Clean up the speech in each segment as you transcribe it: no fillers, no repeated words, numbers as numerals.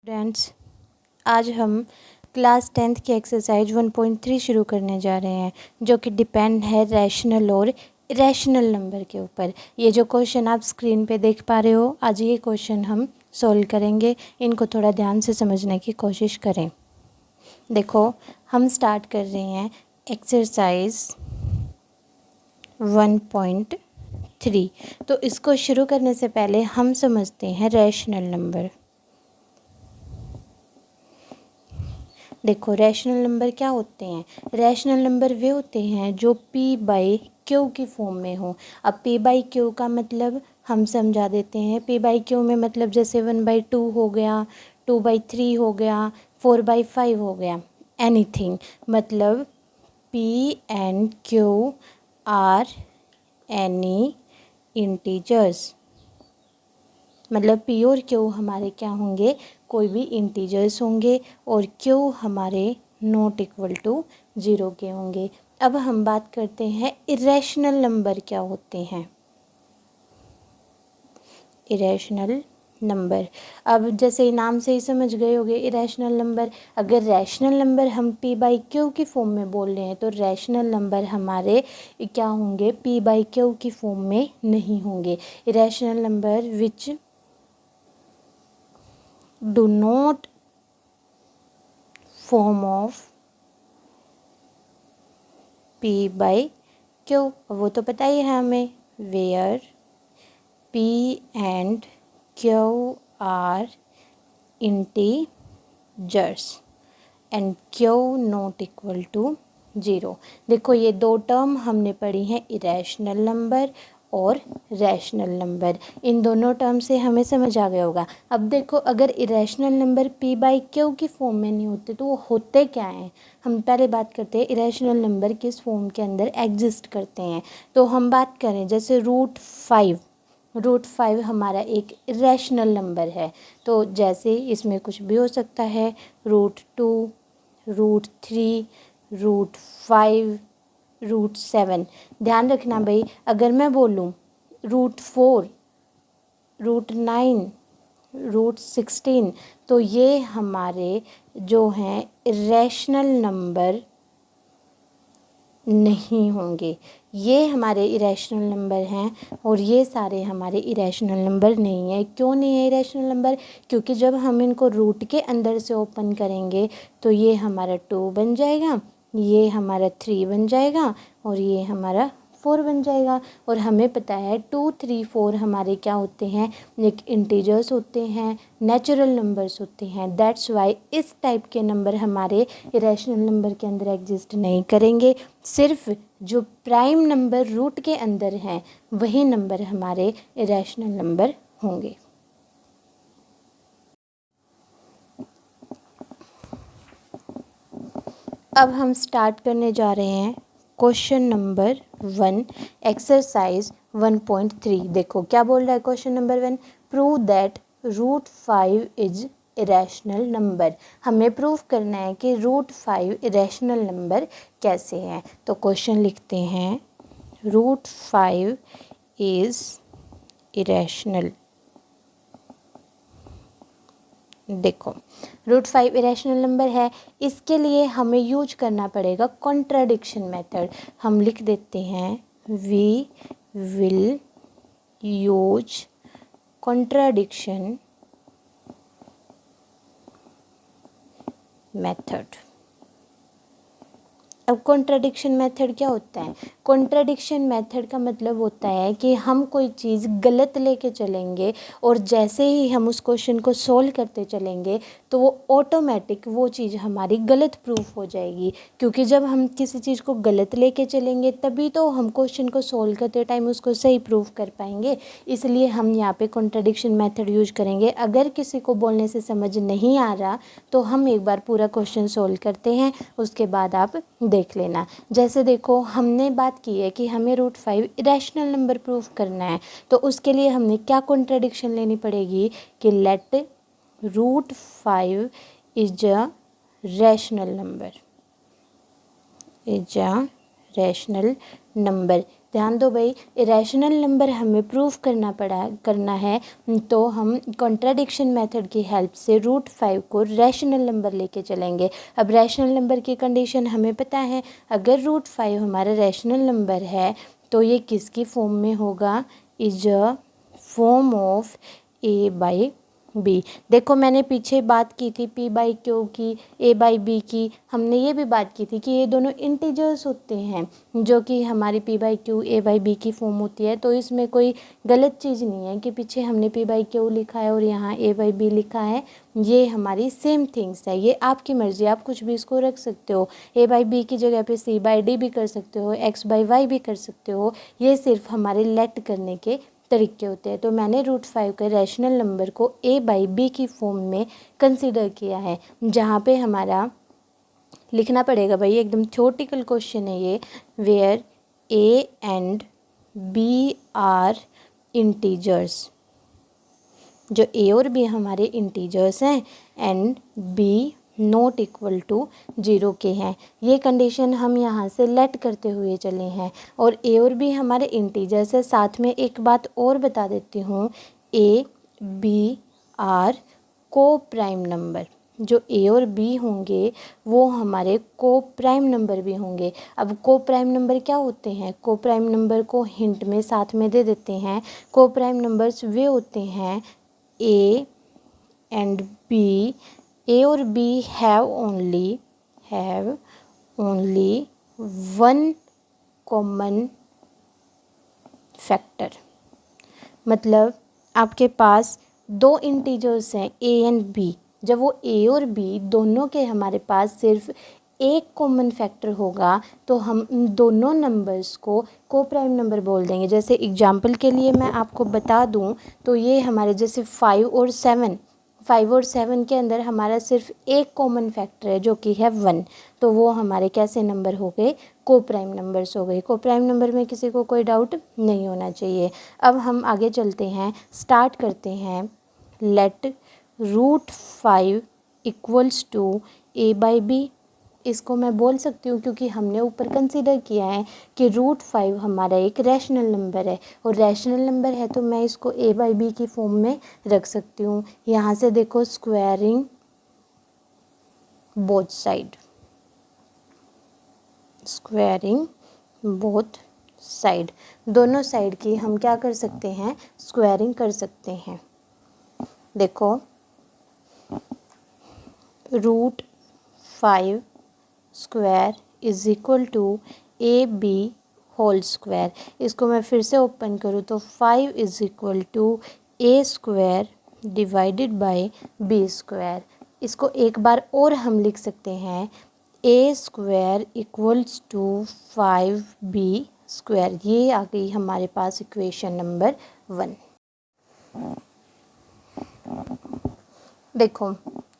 Students, आज हम class 10th की एक्सरसाइज 1.3 शुरू करने जा रहे हैं, जो कि डिपेंड है रैशनल और इरेशनल नंबर के ऊपर। ये जो क्वेश्चन आप स्क्रीन पे देख पा रहे हो, आज ये क्वेश्चन हम सॉल्व करेंगे। इनको थोड़ा ध्यान से समझने की कोशिश करें। देखो, हम स्टार्ट कर रहे हैं एक्सरसाइज 1.3। तो इसको शुरू करने से पहले हम समझते हैं रैशनल नंबर। देखो, रैशनल नंबर क्या होते हैं? रैशनल नंबर वे होते हैं जो p बाई क्यू की फॉर्म में हो। अब p बाई क्यू का मतलब हम समझा देते हैं। p बाई क्यू में मतलब जैसे 1/2 हो गया, 2/3 हो गया, 4/5 हो गया, एनीथिंग। मतलब p and q are any integers. मतलब p और q हमारे क्या होंगे? कोई भी इंटीजर्स होंगे, और q हमारे नॉट इक्वल टू 0 के होंगे। अब हम बात करते हैं इरेशनल नंबर क्या होते हैं। इरेशनल नंबर, अब जैसे नाम से ही समझ गए होंगे इरेशनल नंबर। अगर रैशनल नंबर हम p बाई क्यू की फॉर्म में बोल रहे हैं, तो रैशनल नंबर हमारे क्या होंगे? p बाई क्यू की फॉर्म में नहीं होंगे। Irrational number which do not form of p by q। वो तो पता ही है हमें, where p and q are integers and q not equal to 0। देखो, ये दो टर्म हमने पढ़ी हैं, इरेशनल नंबर और रैशनल नंबर। इन दोनों टर्म से हमें समझ आ गया होगा। अब देखो, अगर irrational number p by Q की फॉर्म में नहीं होते तो वो होते क्या हैं? हम पहले बात करते हैं इरेशनल नंबर किस फॉर्म के अंदर एग्जिस्ट करते हैं। तो हम बात करें जैसे √5 हमारा एक इरेशनल नंबर है। तो जैसे इसमें कुछ भी हो सकता है, √2, √3, √5, √7। ध्यान रखना भाई, अगर मैं बोलूँ √4, √9, √16, तो ये हमारे जो हैं इरेशनल नंबर नहीं होंगे। ये हमारे इरेशनल नंबर हैं, और ये सारे हमारे इरेशनल नंबर नहीं है। क्यों नहीं है इरेशनल नंबर? क्योंकि जब हम इनको रूट के अंदर से ओपन करेंगे तो ये हमारा 2 बन जाएगा, ये हमारा 3 बन जाएगा, और ये हमारा 4 बन जाएगा। और हमें पता है 2, 3, 4 हमारे क्या होते हैं? एक इंटीजर्स होते हैं, नेचुरल नंबर्स होते हैं। दैट्स वाई इस टाइप के नंबर हमारे इरेशनल नंबर के अंदर एग्जिस्ट नहीं करेंगे। सिर्फ जो प्राइम नंबर रूट के अंदर हैं वही नंबर हमारे इरेशनल नंबर होंगे। अब हम स्टार्ट करने जा रहे हैं क्वेश्चन नंबर 1, एक्सरसाइज 1.3। देखो क्या बोल रहा है question number 1, prove that √5 is irrational number. हमें प्रूव करना है कि √5 इरेशनल नंबर कैसे हैं। तो क्वेश्चन लिखते हैं, √5 इज इरेशनल। देखो, √5 इरेशनल नंबर है, इसके लिए हमें यूज करना पड़ेगा कॉन्ट्राडिक्शन मेथड। हम लिख देते हैं, we will use contradiction method. अब कॉन्ट्राडिक्शन मेथड क्या होता है? कॉन्ट्राडिक्शन मेथड का मतलब होता है कि हम कोई चीज़ गलत लेके चलेंगे, और जैसे ही हम उस क्वेश्चन को सोल्व करते चलेंगे तो वो ऑटोमेटिक वो चीज़ हमारी गलत प्रूफ हो जाएगी। क्योंकि जब हम किसी चीज़ को गलत लेके चलेंगे तभी तो हम क्वेश्चन को सोल्व करते टाइम उसको सही प्रूफ कर पाएंगे। इसलिए हम यहाँ पे कॉन्ट्राडिक्शन मेथड यूज करेंगे। अगर किसी को बोलने से समझ नहीं आ रहा तो हम एक बार पूरा क्वेश्चन सोल्व करते हैं, उसके बाद आप देख लेना। जैसे देखो, हमने बात की है कि हमें √5 इरेशनल नंबर प्रूफ करना है, तो उसके लिए हमने क्या कॉन्ट्राडिक्शन लेनी पड़ेगी कि let √5 is a rational number, is a rational number. ध्यान दो भाई, इरेशनल नंबर हमें प्रूव करना है, तो हम कॉन्ट्राडिक्शन मेथड की हेल्प से √5 को रैशनल नंबर लेके चलेंगे। अब रैशनल नंबर की कंडीशन हमें पता है, अगर √5 हमारा रैशनल नंबर है तो ये किसकी फॉर्म में होगा, is a form of a/b। देखो मैंने पीछे बात की थी p/q की, a/b की, हमने ये भी बात की थी कि ये दोनों इंटीजर्स होते हैं जो कि हमारी p/q a/b की फॉर्म होती है। तो इसमें कोई गलत चीज़ नहीं है कि पीछे हमने p/q लिखा है और यहाँ a/b लिखा है, ये हमारी सेम थिंग्स है। ये आपकी मर्ज़ी, आप कुछ भी इसको रख सकते हो, a/b की जगह पे c/d भी कर सकते हो, x/y भी कर सकते हो, ये सिर्फ हमारे लेट करने के तरीके होते हैं। तो मैंने √5 के रैशनल नंबर को a/b की फॉर्म में कंसिडर किया है, जहाँ पे हमारा लिखना पड़ेगा भाई, एकदम थ्योरेटिकल क्वेश्चन है ये, where a and b are integers, जो a और b हमारे इंटीजर्स हैं and b not equal to 0 के हैं। ये कंडीशन हम यहाँ से लेट करते हुए चले हैं, और a और b हमारे इंटीजर्स है। साथ में एक बात और बता देती हूँ, a b आर को प्राइम नंबर, जो a और b होंगे वो हमारे को प्राइम नंबर भी होंगे। अब को प्राइम नंबर क्या होते हैं, को प्राइम नंबर को हिंट में साथ में दे देते हैं। को प्राइम नंबर्स वे होते हैं a एंड b, a और b have only one common factor. मतलब आपके पास दो इंटीजर्स हैं a एंड b, जब वो a और b दोनों के हमारे पास सिर्फ एक कॉमन फैक्टर होगा तो हम इन दोनों नंबर्स को प्राइम नंबर बोल देंगे। जैसे एग्जांपल के लिए मैं आपको बता दूं तो ये हमारे जैसे 5 और 7 के अंदर हमारा सिर्फ एक कॉमन फैक्टर है जो कि है 1, तो वो हमारे कैसे नंबर हो गए, को प्राइम नंबर्स हो गए। को प्राइम नंबर में किसी को कोई डाउट नहीं होना चाहिए। अब हम आगे चलते हैं, स्टार्ट करते हैं। लेट √5 इक्वल्स टू a/b, इसको मैं बोल सकती हूँ क्योंकि हमने ऊपर कंसीडर किया है कि √5 हमारा एक रैशनल नंबर है, और रैशनल नंबर है तो मैं इसको a/b की फॉर्म में रख सकती हूँ। यहाँ से देखो, स्क्वायरिंग बोथ साइड, दोनों साइड की हम क्या कर सकते हैं, स्क्वायरिंग कर सकते हैं। देखो √5 square is equal to ab whole square. इसको मैं फिर से ओपन करूँ तो 5 is equal to a square divided by b square. इसको एक बार और हम लिख सकते हैं, a square equals to 5b square. ये आ गई हमारे पास इक्वेशन नंबर 1। देखो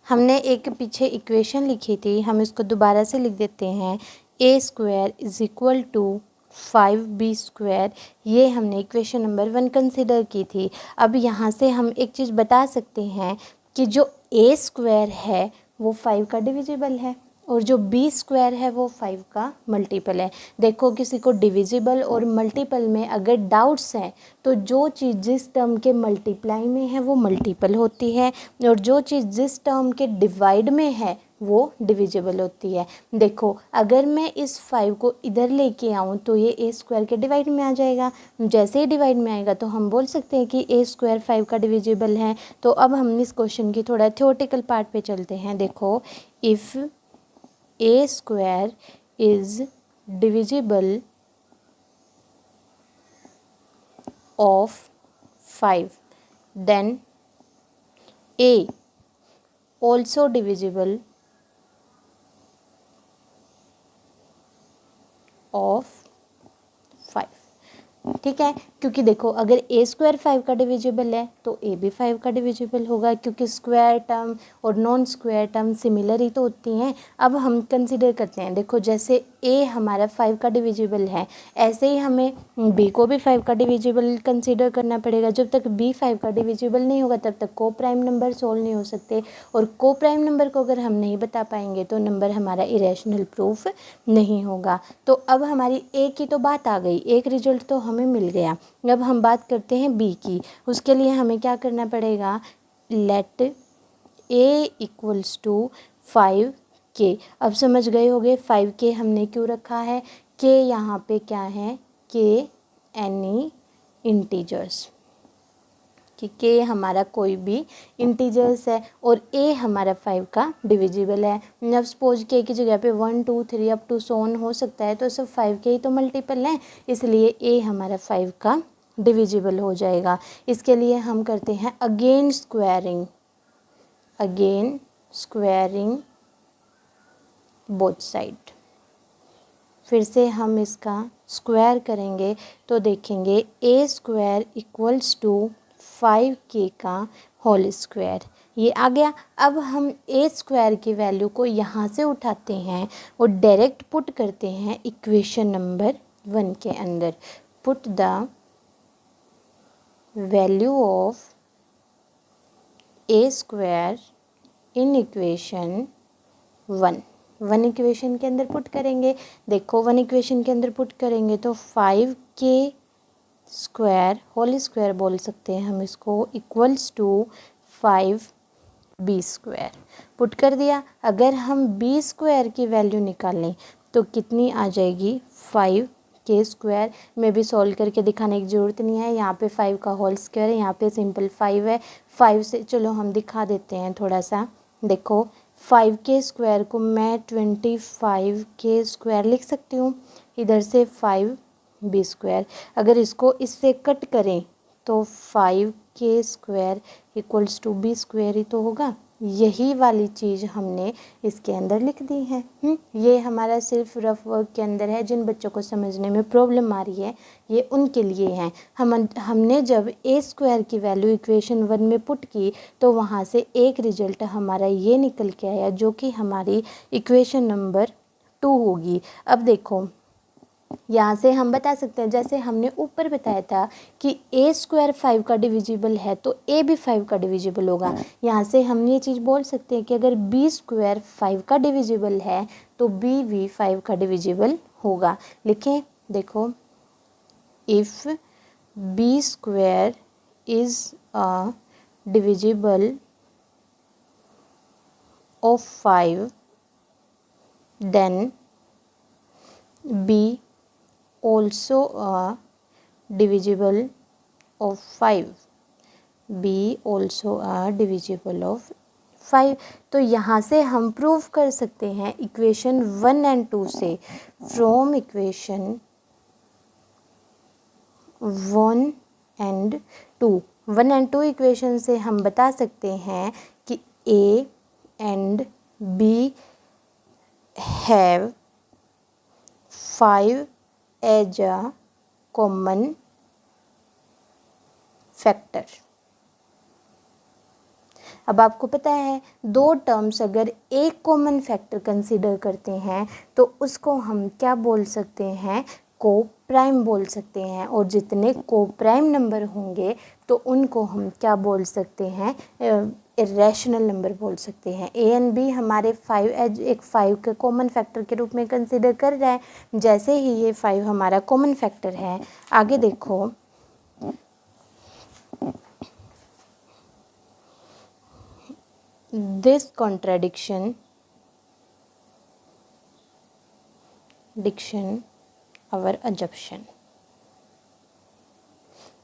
हमने एक पीछे इक्वेशन लिखी थी, हम इसको दोबारा से लिख देते हैं, a square is equal to 5b square. ये हमने इक्वेशन नंबर 1 कंसिडर की थी। अब यहाँ से हम एक चीज़ बता सकते हैं कि जो a स्क्वायर है वो 5 का डिविजिबल है, और जो b स्क्वायर है वो 5 का मल्टीपल है। देखो किसी को डिविजिबल और मल्टीपल में अगर डाउट्स हैं तो जो चीज़ जिस टर्म के मल्टीप्लाई में है वो मल्टीपल होती है, और जो चीज़ जिस टर्म के डिवाइड में है वो डिविजिबल होती है। देखो अगर मैं इस 5 को इधर लेके आऊँ तो ये a स्क्वायर के डिवाइड में आ जाएगा। जैसे ही डिवाइड में आएगा तो हम बोल सकते हैं कि a स्क्वायर 5 का डिविजिबल है। तो अब हम इस क्वेश्चन की थोड़ा थ्योरेटिकल पार्ट पे चलते हैं। देखो, if a square is divisible of 5, then a also divisible of 5। ठीक है, क्योंकि देखो अगर a स्क्वायर 5 का डिविजिबल है तो a भी 5 का डिविजिबल होगा, क्योंकि स्क्वायर टर्म और नॉन स्क्वायर टर्म सिमिलर ही तो होती हैं। अब हम कंसिडर करते हैं, देखो जैसे ए हमारा 5 का डिविजिबल है। ऐसे ही हमें बी को भी 5 का डिविजिबल कंसीडर करना पड़ेगा। जब तक बी 5 का डिविजिबल नहीं होगा तब तक को प्राइम नंबर सोल्व नहीं हो सकते, और को प्राइम नंबर को अगर हम नहीं बता पाएंगे तो नंबर हमारा इरेशनल प्रूफ नहीं होगा। तो अब हमारी ए की तो बात आ गई, एक रिजल्ट तो हमें मिल गया। अब हम बात करते हैं बी की। उसके लिए हमें क्या करना पड़ेगा, late A equals to 5k। अब समझ गए होंगे 5k हमने क्यों रखा है, के यहाँ पे क्या है, के एनी इंटीजर्स, कि के हमारा कोई भी इंटीजर्स है और ए हमारा 5 का डिविजिबल है। जब सपोज के की जगह पे 1 2 3 अप टू सोन हो सकता है, तो सब 5 के ही तो मल्टीपल हैं, इसलिए ए हमारा 5 का डिविजिबल हो जाएगा। इसके लिए हम करते हैं अगेन स्क्वायरिंग बोथ साइड। फिर से हम इसका स्क्वायर करेंगे तो देखेंगे ए स्क्वायर इक्वल्स टू 5k का होल स्क्वायर, ये आ गया। अब हम ए स्क्वायर की वैल्यू को यहाँ से उठाते हैं और डायरेक्ट पुट करते हैं इक्वेशन नंबर 1 के अंदर। Put the value of A square in equation 1 equation के अंदर पुट करेंगे। देखो 1 इक्वेशन के अंदर पुट करेंगे तो 5k स्क्वायर होल स्क्वायर बोल सकते हैं हम इसको, equals to 5b square put कर दिया। अगर हम b स्क्वायर की वैल्यू निकालें तो कितनी आ जाएगी, 5k स्क्वायर। में भी सॉल्व करके दिखाने की ज़रूरत नहीं है, यहाँ पे 5 का होल स्क्वायर है, यहाँ पे सिंपल 5 है। 5 से चलो हम दिखा देते हैं थोड़ा सा। देखो 5k स्क्वायर को मैं 25k स्क्वायर लिख सकती हूँ, इधर से 5b स्क्वायर। अगर इसको इससे कट करें तो 5k square equals to b square ही तो होगा। यही वाली चीज़ हमने इसके अंदर लिख दी है। ये हमारा सिर्फ रफ वर्क के अंदर है, जिन बच्चों को समझने में प्रॉब्लम आ रही है ये उनके लिए है। हमने जब ए स्क्वायर की वैल्यू इक्वेशन 1 में पुट की तो वहाँ से एक रिजल्ट हमारा ये निकल के आया, जो कि हमारी इक्वेशन नंबर 2 होगी। अब देखो यहाँ से हम बता सकते हैं, जैसे हमने ऊपर बताया था कि ए स्क्वायर 5 का डिविजिबल है तो ए भी 5 का डिविजिबल होगा। यहाँ से हम ये चीज़ बोल सकते हैं कि अगर बी स्क्वायर 5 का डिविजिबल है तो बी भी 5 का डिविजिबल होगा। लिखें, देखो, if b square is a divisible of 5 then b also a divisible of 5, b also a divisible of 5। तो यहाँ से हम प्रूव कर सकते हैं इक्वेशन 1 एंड 2 से। फ्रॉम इक्वेशन 1 एंड 2 इक्वेशन से हम बता सकते हैं कि a and b have 5 as a common factor. अब आपको पता है दो टर्म्स अगर एक कॉमन फैक्टर कंसीडर करते हैं तो उसको हम क्या बोल सकते हैं, को प्राइम बोल सकते हैं। और जितने को प्राइम नंबर होंगे तो उनको हम क्या बोल सकते हैं, इरेशनल नंबर बोल सकते हैं। ए एंड बी हमारे 5 एज एक 5 के कॉमन फैक्टर के रूप में कंसीडर कर रहा है। जैसे ही ये 5 हमारा कॉमन फैक्टर है, आगे देखो दिस कॉन्ट्राडिक्शन आवर अजम्पशन।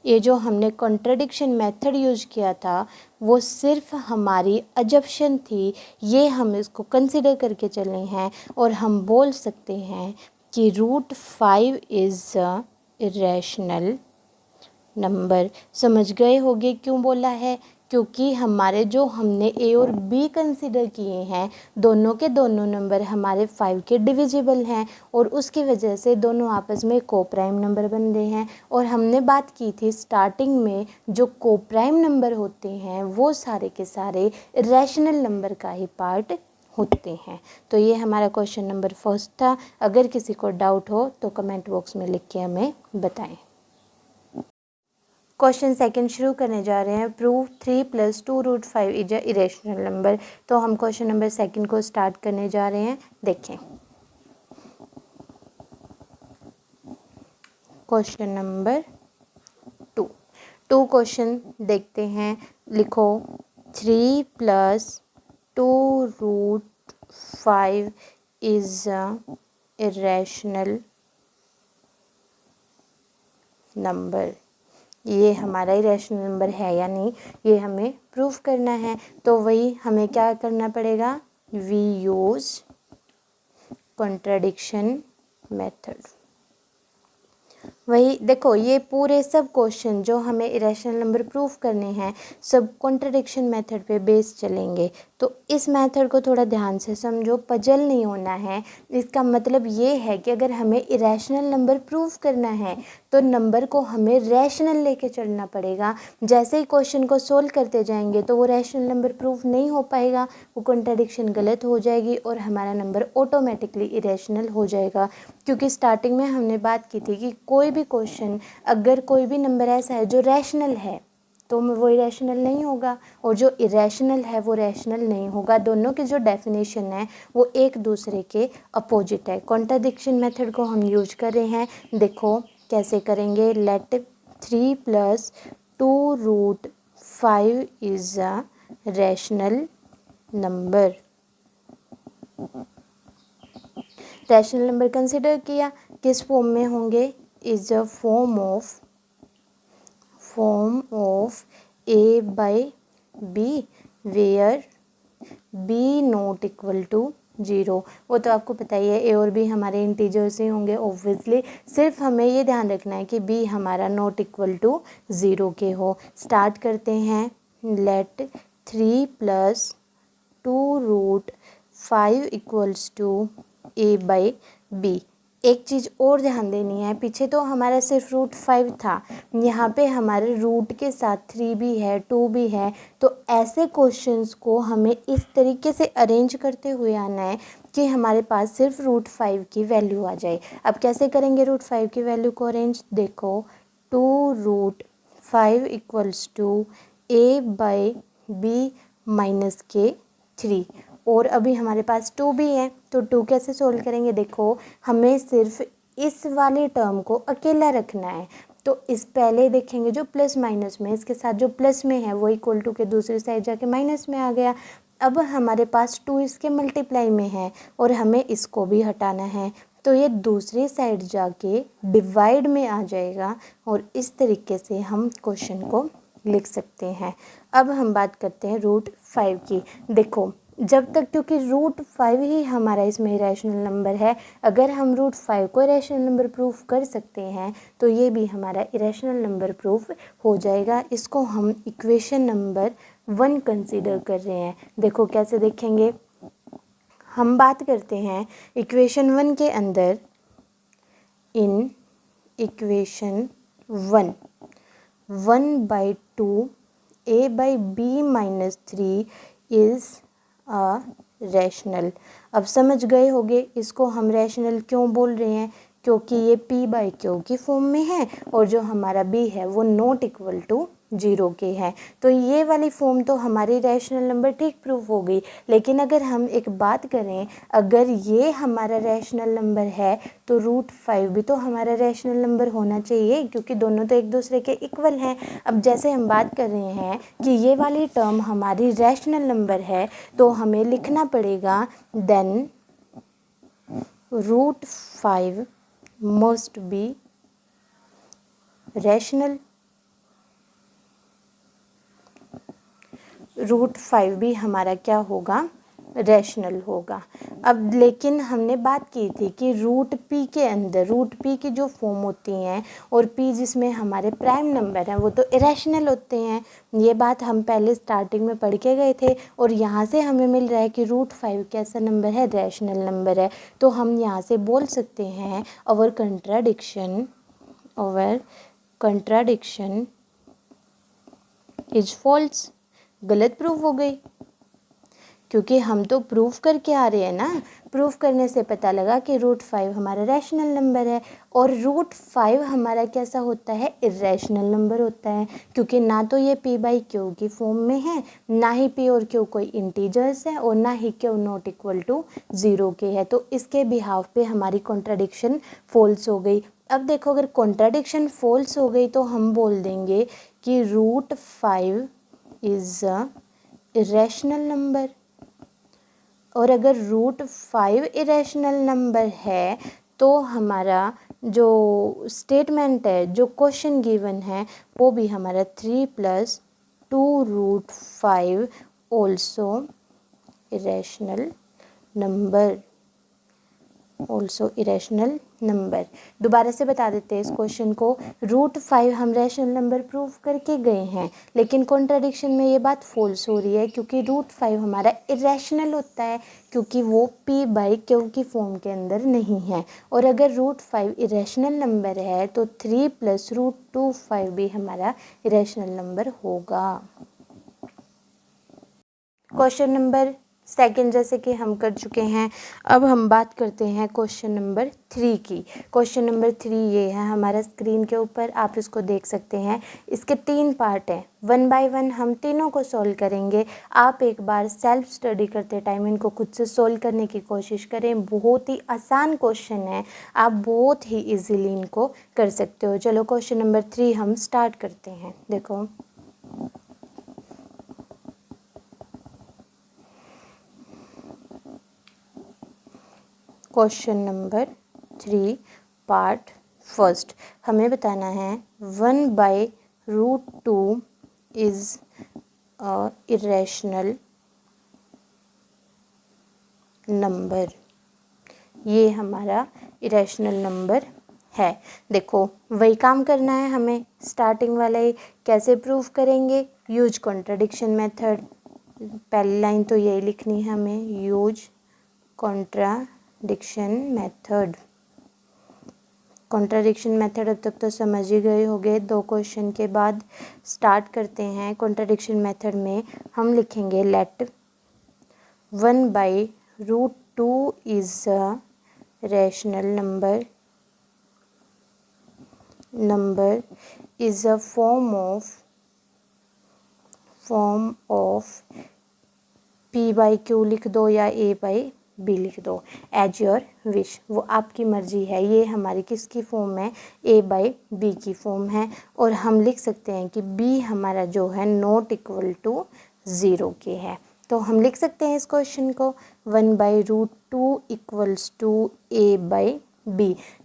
ये जो हमने कॉन्ट्रडिक्शन मेथड यूज किया था वो सिर्फ हमारी अजम्पशन थी, ये हम इसको कंसिडर करके चले हैं और हम बोल सकते हैं कि √5 इज़ अ इरेशनल नंबर। समझ गए होंगे क्यों बोला है, क्योंकि हमारे जो हमने ए और बी कंसिडर किए हैं दोनों के दोनों नंबर हमारे 5 के डिविजिबल हैं और उसकी वजह से दोनों आपस में को प्राइम नंबर बन रहे हैं। और हमने बात की थी स्टार्टिंग में जो को प्राइम नंबर होते हैं वो सारे के सारे रैशनल नंबर का ही पार्ट होते हैं। तो ये हमारा क्वेश्चन नंबर फर्स्ट था। अगर किसी को डाउट हो तो कमेंट बॉक्स में लिख के हमें बताएं। क्वेश्चन सेकंड शुरू करने जा रहे हैं। Prove 3 + 2√5 is a irrational number. तो हम क्वेश्चन नंबर सेकंड को स्टार्ट करने जा रहे हैं। देखें क्वेश्चन नंबर 2 क्वेश्चन देखते हैं। लिखो 3 + 2√5 इज अ इरेशनल नंबर। ये हमारा इरेशनल नंबर है या नहीं, ये हमें प्रूफ करना है। तो वही हमें क्या करना पड़ेगा, वी यूज कॉन्ट्रडिक्शन मेथड। वही देखो, ये पूरे सब क्वेश्चन जो हमें इरेशनल नंबर प्रूफ करने हैं सब कॉन्ट्रडिक्शन मेथड पे बेस चलेंगे। तो इस मेथड को थोड़ा ध्यान से समझो, पजल नहीं होना है। इसका मतलब ये है कि अगर हमें इरेशनल नंबर प्रूफ करना है तो नंबर को हमें रैशनल लेके चलना पड़ेगा। जैसे ही क्वेश्चन को सोल्व करते जाएंगे तो वो रैशनल नंबर प्रूफ नहीं हो पाएगा, वो कॉन्ट्रडिक्शन गलत हो जाएगी और हमारा नंबर ऑटोमेटिकली इरेशनल हो जाएगा। क्योंकि स्टार्टिंग में हमने बात की थी कि कोई भी क्वेश्चन, अगर कोई भी नंबर ऐसा है जो रैशनल है तो वो इरेशनल नहीं होगा, और जो इरेशनल है वो रैशनल नहीं होगा। दोनों की जो डेफिनेशन है वो एक दूसरे के अपोजिट है। कॉन्ट्रडिक्शन मेथड को हम यूज कर रहे हैं। देखो कैसे करेंगे। Let 3 + 2√5 is a rational number. Rational number consider किया, किस फॉर्म में होंगे, is a form of a/b where b not equal to 0। वो तो आपको पता ही है, a और b हमारे इंटीजर्स ही होंगे ऑब्वियसली। सिर्फ हमें ये ध्यान रखना है कि b हमारा नॉट इक्वल टू 0 के हो। स्टार्ट करते हैं। Let 3 + 2√5 equals to a/b। एक चीज़ और ध्यान देनी है, पीछे तो हमारा सिर्फ √5 था, यहाँ पे हमारे रूट के साथ 3 भी है, 2 भी है। तो ऐसे क्वेश्चंस को हमें इस तरीके से अरेंज करते हुए आना है कि हमारे पास सिर्फ √5 की वैल्यू आ जाए। अब कैसे करेंगे √5 की वैल्यू को अरेंज, देखो 2√5 इक्वल्स टू a/b - 3। और अभी हमारे पास 2 भी है, तो 2 कैसे सोल्व करेंगे, देखो हमें सिर्फ इस वाले टर्म को अकेला रखना है। तो इस पहले देखेंगे जो प्लस माइनस में, इसके साथ जो प्लस में है वो इक्वल टू के दूसरी साइड जाके माइनस में आ गया। अब हमारे पास 2 इसके मल्टीप्लाई में है और हमें इसको भी हटाना है, तो ये दूसरी साइड जाके डिवाइड में आ जाएगा और इस तरीके से हम क्वेश्चन को लिख सकते हैं। अब हम बात करते हैं √5 की। देखो जब तक, क्योंकि √5 ही हमारा इसमें इरेशनल नंबर है, अगर हम √5 को इरेशनल नंबर प्रूफ कर सकते हैं तो ये भी हमारा इरेशनल नंबर प्रूफ हो जाएगा। इसको हम इक्वेशन नंबर 1 कंसीडर कर रहे हैं। देखो कैसे देखेंगे, हम बात करते हैं इक्वेशन 1 के अंदर। In equation 1/2 a/b - 3 is a rational. अब समझ गए होंगे इसको हम रैशनल क्यों बोल रहे हैं, क्योंकि ये p/q की फॉर्म में है और जो हमारा b है वो नॉट इक्वल टू 0 के हैं। तो ये वाली फॉर्म तो हमारी रैशनल नंबर ठीक प्रूफ हो गई। लेकिन अगर हम एक बात करें, अगर ये हमारा रैशनल नंबर है तो √5 भी तो हमारा रैशनल नंबर होना चाहिए, क्योंकि दोनों तो एक दूसरे के इक्वल हैं। अब जैसे हम बात कर रहे हैं कि ये वाली टर्म हमारी रैशनल नंबर है, तो हमें लिखना पड़ेगा देन √5 मस्ट बी रैशनल। √5 भी हमारा क्या होगा, रैशनल होगा। अब लेकिन हमने बात की थी कि √p के अंदर, √p की जो फॉर्म होती हैं और p जिसमें हमारे प्राइम नंबर हैं वो तो इरेशनल होते हैं। ये बात हम पहले स्टार्टिंग में पढ़ के गए थे और यहाँ से हमें मिल रहा है कि √5 कैसा नंबर है, रैशनल नंबर है। तो हम यहाँ से बोल सकते हैं आवर कंट्राडिक्शन इज फॉल्स। गलत प्रूफ हो गई, क्योंकि हम तो प्रूफ करके आ रहे हैं ना। प्रूफ करने से पता लगा कि √5 हमारा रैशनल नंबर है और √5 हमारा कैसा होता है, इरेशनल नंबर होता है, क्योंकि ना तो ये p/q की फॉर्म में है, ना ही p और q कोई इंटीजर्स है और ना ही q नॉट इक्वल टू 0 के है। तो इसके बिहाफ पे हमारी कॉन्ट्राडिक्शन फॉल्स हो गई। अब देखो, अगर कॉन्ट्राडिक्शन फॉल्स हो गई तो हम बोल देंगे कि √5 इज़ अ इरेशनल नंबर। और अगर √5 इरेशनल नंबर है तो हमारा जो स्टेटमेंट है, जो क्वेश्चन गिवन है, वो भी हमारा 3 + 2√5 also irrational number, also irrational number. दोबारा से बता देते हैं इस क्वेश्चन को। √5 हम रैशनल नंबर प्रूव करके गए हैं, लेकिन कॉन्ट्राडिक्शन में ये बात फॉल्स हो रही है क्योंकि √5 हमारा इरेशनल होता है, क्योंकि वो p/q की फॉर्म के अंदर नहीं है। और अगर √5 इरेशनल नंबर है तो 3 + √5 भी हमारा इरेशनल नंबर होगा। क्वेश्चन नंबर सेकंड जैसे कि हम कर चुके हैं, अब हम बात करते हैं क्वेश्चन नंबर 3 की। क्वेश्चन नंबर 3 ये है हमारा स्क्रीन के ऊपर, आप इसको देख सकते हैं। इसके 3 पार्ट हैं, 1 बाय 1 हम तीनों को सॉल्व करेंगे। आप एक बार सेल्फ स्टडी करते टाइम इनको खुद से सॉल्व करने की कोशिश करें। बहुत ही आसान क्वेश्चन है, आप बहुत ही इजीली इनको कर सकते हो। चलो क्वेश्चन नंबर 3 हम स्टार्ट करते हैं। देखो, क्वेश्चन नंबर 3 पार्ट फर्स्ट, हमें बताना है 1/√2 इज़ अ इरेशनल नंबर। ये हमारा इरेशनल नंबर है। देखो, वही काम करना है हमें, स्टार्टिंग वाला ही। कैसे प्रूफ करेंगे? Use contradiction method. पहली लाइन तो यही लिखनी है हमें, use contradiction method. Contradiction method अब तक तो समझ ही गए होंगे। 2 क्वेश्चन के बाद स्टार्ट करते हैं। कॉन्ट्राडिक्शन मेथड में हम लिखेंगे let 1/√2 is a rational number is a form of p/q लिख दो या a/b लिख दो, एज योर विश, वो आपकी मर्जी है। ये हमारी किसकी फॉर्म है? a/b की फॉर्म है। और हम लिख सकते हैं कि b हमारा जो है नॉट इक्वल टू 0 के है। तो हम लिख सकते हैं इस क्वेश्चन को 1/√2 इक्वल्स टू a/b।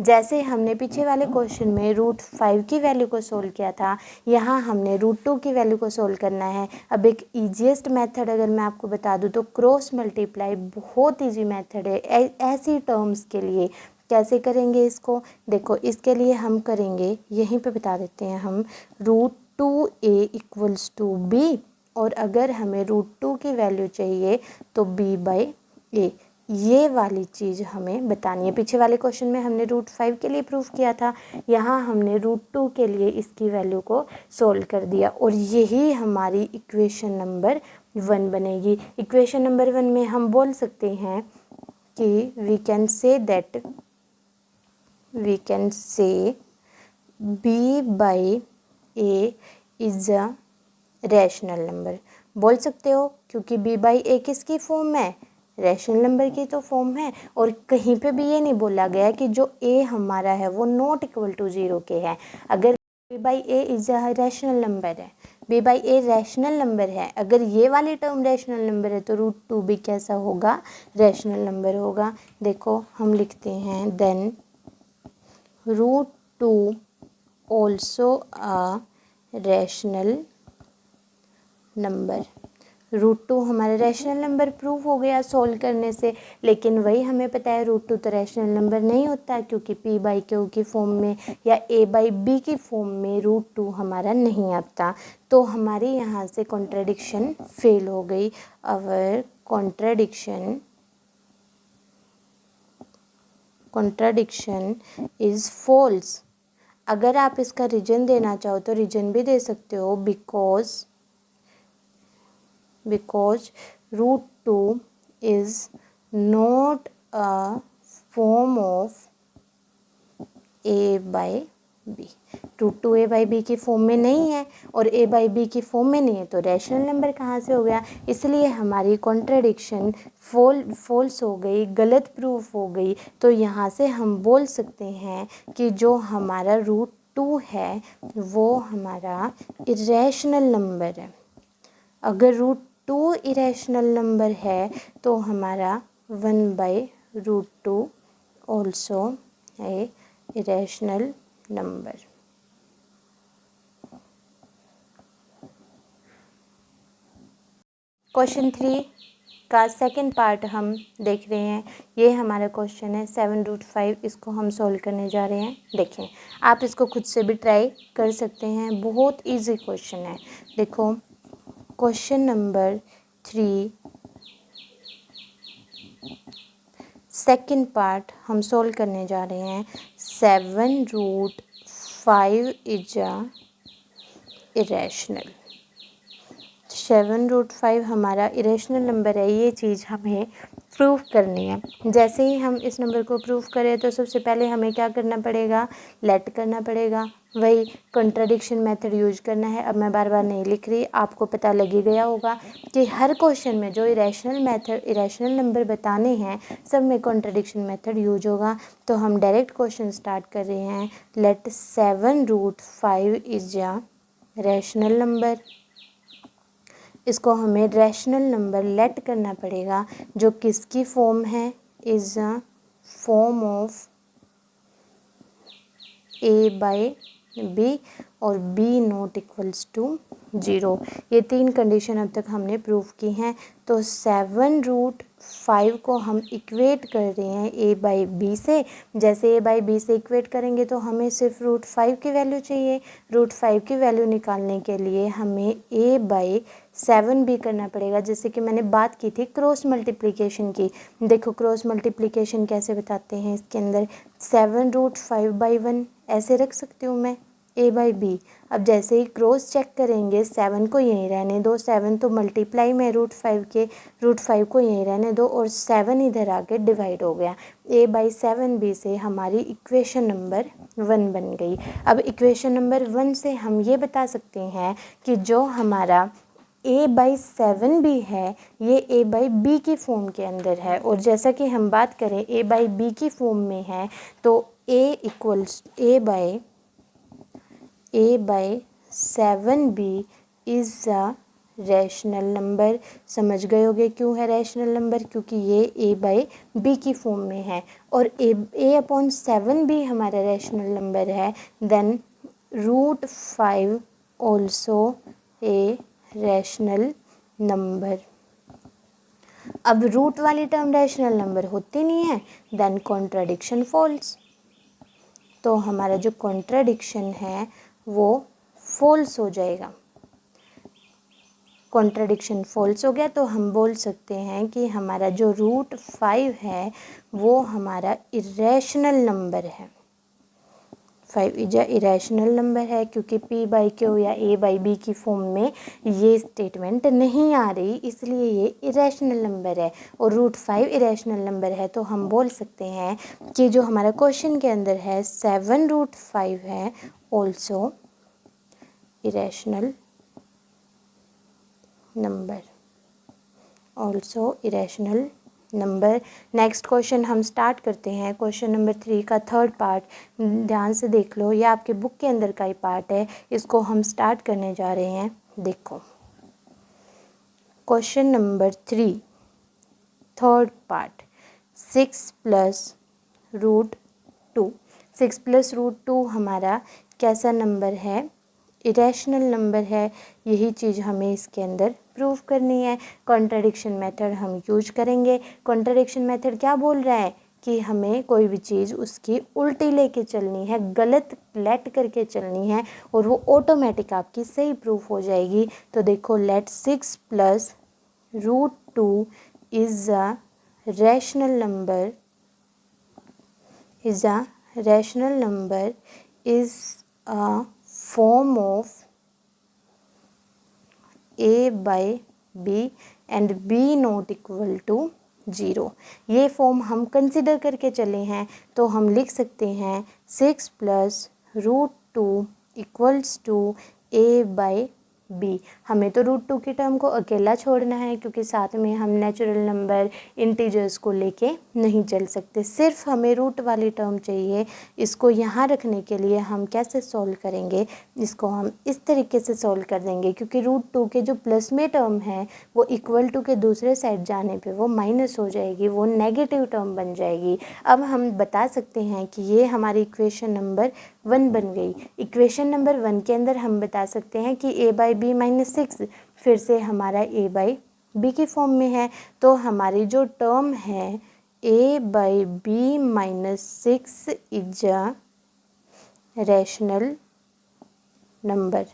जैसे हमने पीछे वाले क्वेश्चन में √5 की वैल्यू को सोल्व किया था, यहाँ हमने √2 की वैल्यू को सोल्व करना है। अब एक ईजीएस्ट मेथड अगर मैं आपको बता दूँ तो क्रॉस मल्टीप्लाई बहुत ईजी मेथड है ऐसी टर्म्स के लिए। कैसे करेंगे इसको? देखो, इसके लिए हम करेंगे, यहीं पे बता देते हैं हम, √2a इक्वल्स टू b, और अगर हमें √2 की वैल्यू चाहिए तो b/a। ये वाली चीज़ हमें बतानी है। पीछे वाले क्वेश्चन में हमने √5 के लिए प्रूफ किया था, यहाँ हमने √2 के लिए इसकी वैल्यू को सोल्व कर दिया, और यही हमारी इक्वेशन नंबर 1 बनेगी। इक्वेशन नंबर 1 में हम बोल सकते हैं कि we can say b/a is a rational number. बोल सकते हो, क्योंकि b/a किसकी फॉर्म है? रैशनल नंबर की तो फॉर्म है। और कहीं पे भी ये नहीं बोला गया कि जो a हमारा है वो नॉट इक्वल टू 0 के है। अगर b/a is a rational number है, b/a रैशनल नंबर है, अगर ये वाली टर्म रैशनल नंबर है तो √2 भी कैसा होगा? रैशनल नंबर होगा। देखो, हम लिखते हैं then √2 also a rational number. √2 हमारा रैशनल नंबर प्रूव हो गया सॉल्व करने से, लेकिन वही हमें पता है √2 तो रैशनल नंबर नहीं होता, क्योंकि p/q की फॉर्म में या a/b की फॉर्म में √2 हमारा नहीं आता। तो हमारी यहाँ से कॉन्ट्राडिक्शन फेल हो गई। अवर कॉन्ट्राडिक्शन इज़ फॉल्स। अगर आप इसका रीजन देना चाहो तो रीजन भी दे सकते हो, because √2 2 is not a form of a by b। Root 2 a by b की फॉर्म में नहीं है और a by b की फॉर्म में नहीं है, तो रैशनल नंबर कहाँ से हो गया? इसलिए हमारी कॉन्ट्रडिक्शन फॉल्स हो गई, गलत प्रूफ हो गई। तो यहाँ से हम बोल सकते हैं कि जो हमारा रूट 2 है वो हमारा इरेशनल नंबर है। अगर रूट 2 इरेशनल नंबर है तो हमारा 1/√2 also a irrational number. Question 3 का सेकंड पार्ट हम देख रहे हैं। ये हमारा क्वेश्चन है 7√5, इसको हम सॉल्व करने जा रहे हैं। देखें, आप इसको खुद से भी ट्राई कर सकते हैं, बहुत इजी क्वेश्चन है। देखो क्वेश्चन नंबर 3 सेकंड पार्ट हम सॉल्व करने जा रहे हैं। 7√5 इज इरेशनल। 7√5 हमारा इरेशनल नंबर है, ये चीज़ हमें प्रूफ करनी है। जैसे ही हम इस नंबर को प्रूफ करें तो सबसे पहले हमें क्या करना पड़ेगा? लेट करना पड़ेगा, वही कॉन्ट्रडिक्शन मेथड यूज करना है। अब मैं बार बार नहीं लिख रही, आपको पता लग ही गया होगा कि हर क्वेश्चन में जो इरेशनल नंबर बताने हैं सब में कॉन्ट्रडिक्शन मेथड यूज होगा। तो हम डायरेक्ट क्वेश्चन स्टार्ट कर रहे हैं। Let 7√5 is a rational number. इसको हमें रैशनल नंबर लेट करना पड़ेगा, जो किसकी फॉर्म है? Is a form of a by b और b नॉट इक्वल्स टू 0। ये 3 कंडीशन अब तक हमने प्रूव की हैं। तो 7√5 को हम इक्वेट कर रहे हैं a बाई b से। जैसे a बाई b से इक्वेट करेंगे तो हमें सिर्फ √5 की वैल्यू चाहिए। √5 की वैल्यू निकालने के लिए हमें a बाई 7 भी करना पड़ेगा। जैसे कि मैंने बात की थी क्रॉस मल्टीप्लिकेशन की। देखो क्रॉस मल्टीप्लिकेशन कैसे बताते हैं, इसके अंदर 7√5/1 ऐसे रख सकती हूँ मैं a बाई b। अब जैसे ही क्रॉस चेक करेंगे 7 को यहीं रहने दो, 7 तो मल्टीप्लाई में √5 के, √5 को यहीं रहने दो और 7 इधर आके डिवाइड हो गया। a बाई 7b से हमारी इक्वेशन नंबर 1 बन गई। अब इक्वेशन नंबर 1 से हम ये बता सकते हैं कि जो हमारा a बाई 7 भी है ये a बाई b की फॉर्म के अंदर है। और जैसा कि हम बात करें a बाई b की फॉर्म में है तो a equals a by 7b is a rational number. समझ गए होगे क्यों है रैशनल नंबर? क्योंकि ये a बाई b की फॉर्म में है और a/7 भी हमारा रैशनल नंबर है। Then √5 also a rational number. अब रूट वाली टर्म रैशनल नंबर होती नहीं है, देन कॉन्ट्रडिक्शन फॉल्स। तो हमारा जो कॉन्ट्रडिक्शन है वो फॉल्स हो जाएगा। कॉन्ट्रडिक्शन फॉल्स हो गया तो हम बोल सकते हैं कि हमारा जो √5 है वो हमारा इरेशनल नंबर है। 5 इरेशनल नंबर है क्योंकि p बाई क्यू या a बाई b की फॉर्म में ये स्टेटमेंट नहीं आ रही, इसलिए ये इरेशनल नंबर है। और √5 इरेशनल नंबर है तो हम बोल सकते हैं कि जो हमारा क्वेश्चन के अंदर है 7√5 है also irrational number, also irrational number. Next question हम स्टार्ट करते हैं। क्वेश्चन नंबर 3 का थर्ड पार्ट ध्यान से देख लो, ये आपके बुक के अंदर का ही पार्ट है, इसको हम स्टार्ट करने जा रहे हैं। देखो क्वेश्चन नंबर 3 थर्ड पार्ट 6 + √2। 6 + √2 हमारा कैसा नंबर है? इरेशनल नंबर है। यही चीज़ हमें इसके अंदर प्रूफ करनी है। कॉन्ट्रडिक्शन मेथड हम यूज करेंगे। कॉन्ट्रडिक्शन मेथड क्या बोल रहा है कि हमें कोई भी चीज़ उसकी उल्टी लेके चलनी है, गलत लेट करके चलनी है और वो ऑटोमेटिक आपकी सही प्रूफ हो जाएगी। तो देखो let 6 + √2 is a rational number, is a rational number is a form of a by b and b not equal to 0। ये फॉर्म हम कंसिडर करके चले हैं तो हम लिख सकते हैं 6 प्लस √2 इक्वल्स टू a/b। हमें तो √2 की टर्म को अकेला छोड़ना है क्योंकि साथ में हम नेचुरल नंबर इंटीजर्स को लेके नहीं चल सकते, सिर्फ हमें रूट वाली टर्म चाहिए। इसको यहाँ रखने के लिए हम कैसे सॉल्व करेंगे, इसको हम इस तरीके से सॉल्व कर देंगे क्योंकि √2 के जो प्लस में टर्म है वो इक्वल टू के दूसरे साइड जाने पे वो माइनस हो जाएगी, वो नेगेटिव टर्म बन जाएगी। अब हम बता सकते हैं कि ये हमारी इक्वेशन नंबर 1 बन गई। इक्वेशन नंबर 1 के अंदर हम बता सकते हैं कि a/b - 6 फिर से हमारा a/b की फॉर्म में है, तो हमारी जो टर्म है a/b - 6 is a rational number.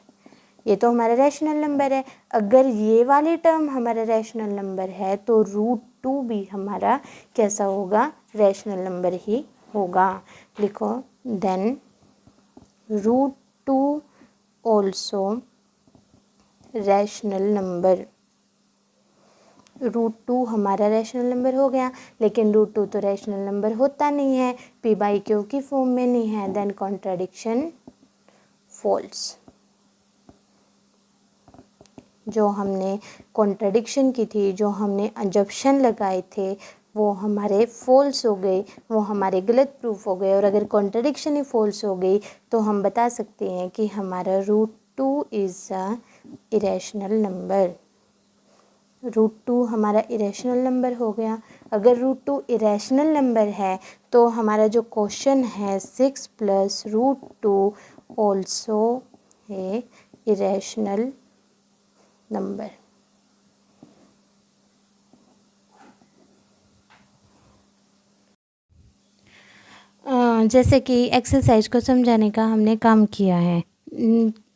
ये तो हमारा रैशनल नंबर है। अगर ये वाली टर्म हमारा रैशनल नंबर है तो √2 भी हमारा कैसा होगा, रैशनल नंबर ही होगा। लिखो देन √2 ऑल्सो रैशनल नंबर। √2 हमारा रैशनल नंबर हो गया, लेकिन √2 तो रैशनल नंबर होता नहीं है, p/q की फॉर्म में नहीं है, देन कॉन्ट्राडिक्शन फॉल्स। जो हमने कॉन्ट्राडिक्शन की थी, जो हमने अजम्पशन लगाए थे वो हमारे फॉल्स हो गए, वो हमारे गलत प्रूफ हो गए। और अगर कॉन्ट्राडिक्शन ही फॉल्स हो गई तो हम बता सकते हैं कि हमारा √2 इज़ अ इरेशनल नंबर। √2 हमारा इरेशनल नंबर हो गया। अगर √2 इरेशनल नंबर है तो हमारा जो क्वेश्चन है 6 प्लस √2 ऑल्सो है इरेशनल नंबर। जैसे कि एक्सरसाइज को समझाने का हमने काम किया है।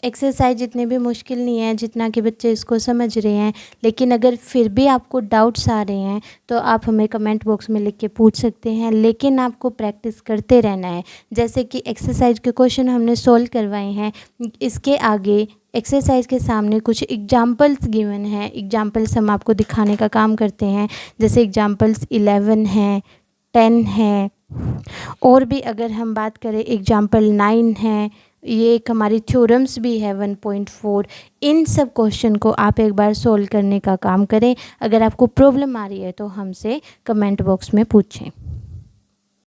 एक्सरसाइज इतनी भी मुश्किल नहीं है जितना कि बच्चे इसको समझ रहे हैं, लेकिन अगर फिर भी आपको डाउट्स आ रहे हैं तो आप हमें कमेंट बॉक्स में लिख के पूछ सकते हैं, लेकिन आपको प्रैक्टिस करते रहना है। जैसे कि एक्सरसाइज के क्वेश्चन हमने सॉल्व करवाए हैं, इसके आगे एक्सरसाइज के सामने कुछ एग्जाम्पल्स गिवन हैं, एग्जाम्पल्स हम आपको दिखाने का काम करते हैं। जैसे एग्जाम्पल्स 11 हैं, 10 है, और भी अगर हम बात करें एग्जाम्पल 9 है, ये एक हमारी थ्योरम्स भी है 1.4। इन सब क्वेश्चन को आप एक बार सॉल्व करने का काम करें। अगर आपको प्रॉब्लम आ रही है तो हमसे कमेंट बॉक्स में पूछें।